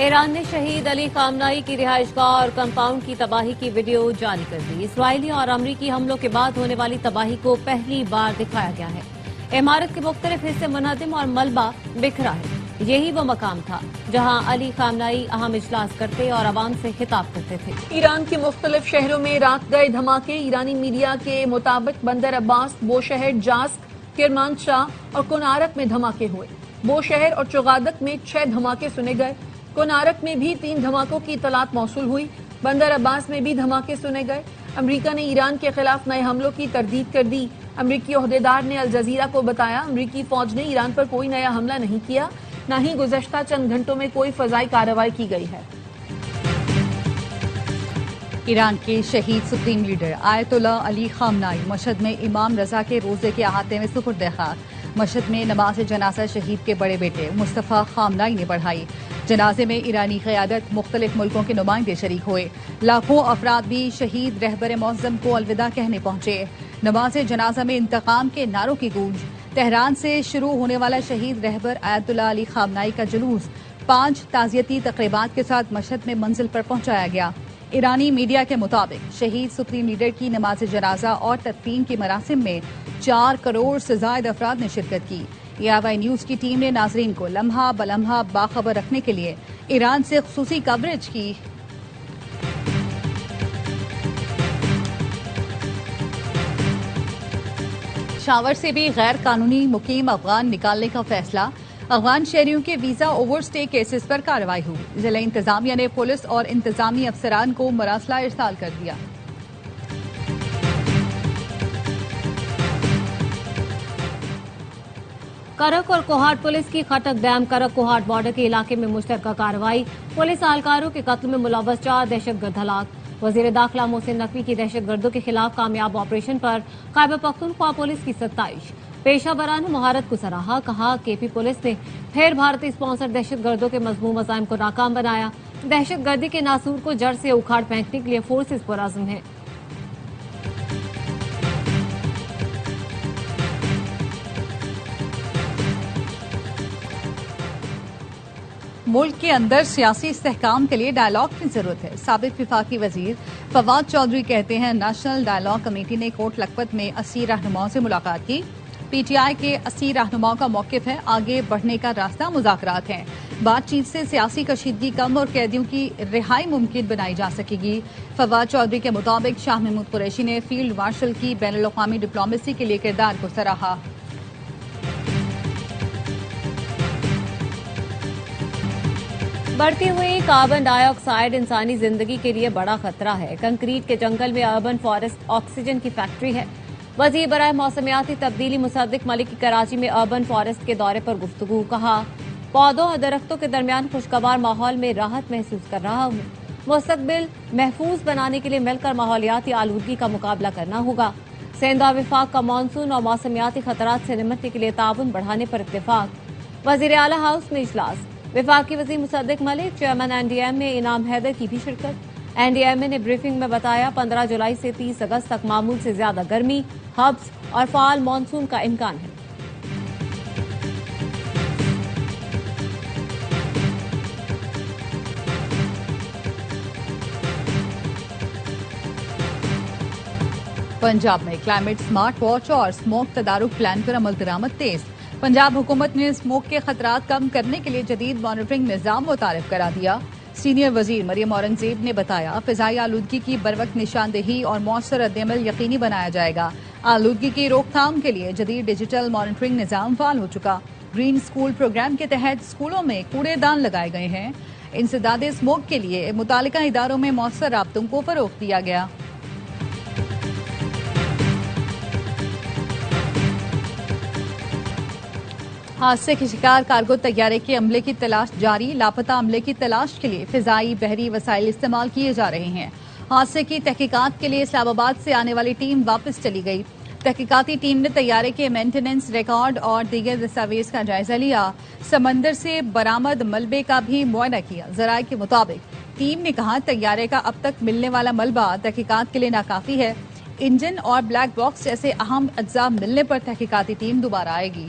ایران نے شہید علی خامنائی کی رہائش گاہ اور کمپاؤنڈ کی تباہی کی ویڈیو جاری کر دی۔ اسرائیلی اور امریکی حملوں کے بعد ہونے والی تباہی کو پہلی بار دکھایا گیا ہے۔ عمارت کے مختلف حصے منہدم اور ملبہ بکھرا ہے۔ یہی وہ مقام تھا جہاں علی خامنائی اہم اجلاس کرتے اور عوام سے خطاب کرتے تھے۔ ایران کے مختلف شہروں میں رات گئے دھماکے۔ ایرانی میڈیا کے مطابق بندر عباس، بوشہر، جاسک، کرمانشاہ اور کونارک میں دھماکے ہوئے۔ بوشہر اور چغادک میں 6 دھماکے سنے گئے۔ کونارک میں بھی 3 دھماکوں کی اطلاعات موصول ہوئی۔ بندر عباس میں بھی دھماکے سنے گئے۔ امریکہ نے ایران کے خلاف نئے حملوں کی تردید کر دی۔ امریکی عہدیدار نے الجزیرہ کو بتایا، امریکی فوج نے ایران پر کوئی نیا حملہ نہیں کیا، نہ ہی گزشتہ چند گھنٹوں میں کوئی فضائی کارروائی کی گئی ہے۔ ایران کے شہید سپریم لیڈر آیت اللہ علی خامنائی مشہد میں امام رضا کے روزے کے احاطے میں سپرد خاک۔ مشہد میں نماز جنازہ شہید کے بڑے بیٹے مصطفیٰ خامنائی نے پڑھائی۔ جنازے میں ایرانی قیادت، مختلف ملکوں کے نمائندے شریک ہوئے۔ لاکھوں افراد بھی شہید رہبر معظم کو الوداع کہنے پہنچے۔ نماز جنازہ میں انتقام کے نعروں کی گونج۔ تہران سے شروع ہونے والا شہید رہبر آیت اللہ علی خامنائی کا جلوس 5 تعزیتی تقریبات کے ساتھ مشہد میں منزل پر پہنچایا گیا۔ ایرانی میڈیا کے مطابق شہید سپریم لیڈر کی نماز جنازہ اور تدفین کے مراسم میں 4 کروڑ سے زائد افراد نے شرکت کی۔ EIY نیوز کی ٹیم نے ناظرین کو لمحہ بلمحہ باخبر رکھنے کے لیے ایران سے خصوصی کوریج کی۔ پشاور سے بھی غیر قانونی مقیم افغان نکالنے کا فیصلہ۔ افغان شہریوں کے ویزا اوور سٹے کیسز پر کارروائی ہوئی۔ ضلع انتظامیہ نے پولیس اور انتظامی افسران کو مراسلہ ارسال کر دیا۔ کرک اور کوہاٹ پولیس کی خٹک ڈیم کرک کوہاٹ بارڈر کے علاقے میں مشترکہ کارروائی۔ پولیس اہلکاروں کے قتل میں ملوث 4 دہشت گرد ہلاک۔ وزیر داخلہ محسن نقوی کی دہشت گردوں کے خلاف کامیاب آپریشن پر خیبر پختونخوا پولیس کی ستائش۔ پیشہ ورانہ مہارت کو سراہا، کہا کہ پی پولیس نے پھر بھارتی اسپانسر دہشت گردوں کے مذموم عزائم کو ناکام بنایا۔ دہشت گردی کے ناسور کو جڑ سے اکھاڑ پھینکنے کے لیے فورسز پرعزم ہیں۔ ملک کے اندر سیاسی استحکام کے لیے ڈائیلاگ کی ضرورت ہے۔ سابق وفاقی وزیر فواد چودھری کہتے ہیں نیشنل ڈائیلاگ کمیٹی نے کوٹ لکھپت میں 80 رہنماؤں سے ملاقات کی۔ پی ٹی آئی کے 80 رہنماؤں کا موقف ہے، آگے بڑھنے کا راستہ مذاکرات ہیں۔ بات چیت سے سیاسی کشیدگی کم اور قیدیوں کی رہائی ممکن بنائی جا سکے گی۔ فواد چودھری کے مطابق شاہ محمود قریشی نے فیلڈ مارشل کی بین الاقوامی ڈپلومیسی کے لیے کردار کو سراہا۔ بڑھتی ہوئی کاربن ڈائی آکسائیڈ انسانی زندگی کے لیے بڑا خطرہ ہے۔ کنکریٹ کے جنگل میں اربن فارسٹ آکسیجن کی فیکٹری ہے۔ وزیر برائے موسمیاتی تبدیلی مصدق ملک کی کراچی میں اربن فارسٹ کے دورے پر گفتگو، کہا پودوں اور درختوں کے درمیان خوشگوار ماحول میں راحت محسوس کر رہا ہوں۔ مستقبل محفوظ بنانے کے لیے مل کر ماحولیاتی آلودگی کا مقابلہ کرنا ہوگا۔ سندھ اور وفاق کا مانسون اور موسمیاتی خطرات سے نمٹنے کے لیے تعاون بڑھانے پر اتفاق۔ وزیر اعلیٰ ہاؤس میں اجلاس، وفاقی وزیر مصدق ملک، چیئرمین این ڈی ایم اے انعام حیدر کی بھی شرکت۔ این ڈی ایم اے نے بریفنگ میں بتایا 15 جولائی سے 30 اگست تک معمول سے زیادہ گرمی، ہبس اور فعال مانسون کا امکان ہے۔ پنجاب میں کلائمیٹ سمارٹ واچ اور اسموک تدارک پلان پر عمل درآمد تیز۔ پنجاب حکومت نے اسموک کے خطرات کم کرنے کے لیے جدید مانیٹرنگ نظام متعارف کرا دیا۔ سینئر وزیر مریم اورنگزیب نے بتایا فضائی آلودگی کی بروقت نشاندہی اور مؤثر ردعمل یقینی بنایا جائے گا۔ آلودگی کی روک تھام کے لیے جدید ڈیجیٹل مانیٹرنگ نظام فعال ہو چکا۔ گرین اسکول پروگرام کے تحت اسکولوں میں کوڑے دان لگائے گئے ہیں۔ انسداد اسموک کے لیے متعلقہ اداروں میں مؤثر رابطوں کو فروغ دیا گیا۔ حادثے کے شکار کارگو طیارے کے عملے کی تلاش جاری۔ لاپتہ عملے کی تلاش کے لیے فضائی بحری وسائل استعمال کیے جا رہے ہیں۔ حادثے کی تحقیقات کے لیے اسلام آباد سے آنے والی ٹیم واپس چلی گئی۔ تحقیقاتی ٹیم نے طیارے کے مینٹیننس ریکارڈ اور دیگر دستاویز کا جائزہ لیا۔ سمندر سے برآمد ملبے کا بھی معائنہ کیا۔ ذرائع کے مطابق ٹیم نے کہا طیارے کا اب تک ملنے والا ملبہ تحقیقات کے لیے ناکافی ہے۔ انجن اور بلیک باکس جیسے اہم اجزاء ملنے پر تحقیقاتی ٹیم دوبارہ آئے گی۔